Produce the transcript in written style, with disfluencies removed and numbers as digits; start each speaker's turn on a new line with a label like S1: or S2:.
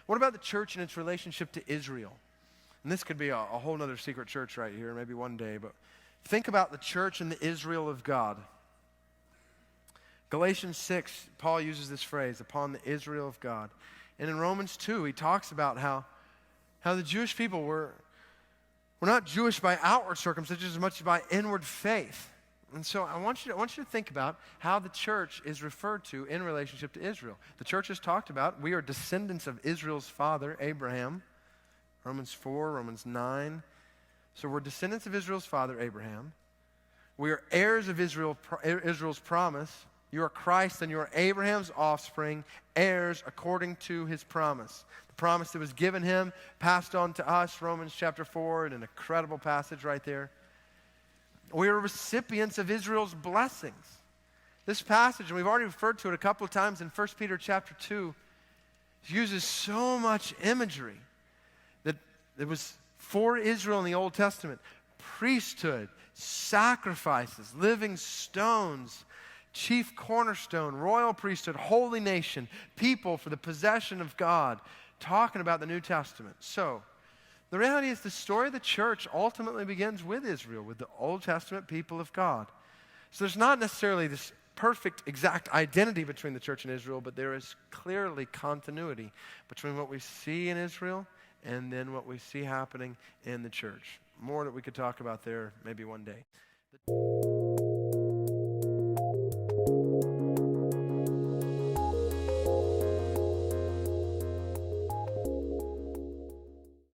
S1: What about the church and its relationship to Israel? And this could be a whole other secret church right here, maybe one day, but think about the church and the Israel of God. Galatians 6, Paul uses this phrase, upon the Israel of God. And in Romans 2, he talks about how the Jewish people were not Jewish by outward circumcision as much as by inward faith. And so I want you to think about how the church is referred to in relationship to Israel. The church has talked about, we are descendants of Israel's father, Abraham. Romans 4, Romans 9. So we're descendants of Israel's father, Abraham. We are heirs of Israel's promise. You are Christ and you are Abraham's offspring, heirs according to his promise. The promise that was given him, passed on to us, Romans chapter 4, an incredible passage right there. We are recipients of Israel's blessings. This passage, and we've already referred to it a couple of times in 1 Peter chapter 2, uses so much imagery that it was for Israel in the Old Testament. Priesthood, sacrifices, living stones, chief cornerstone, royal priesthood, holy nation, people for the possession of God, talking about the New Testament. So, the reality is the story of the church ultimately begins with Israel, with the Old Testament people of God. So there's not necessarily this perfect, exact identity between the church and Israel, but there is clearly continuity between what we see in Israel and then what we see happening in the church. More that we could talk about there maybe one day.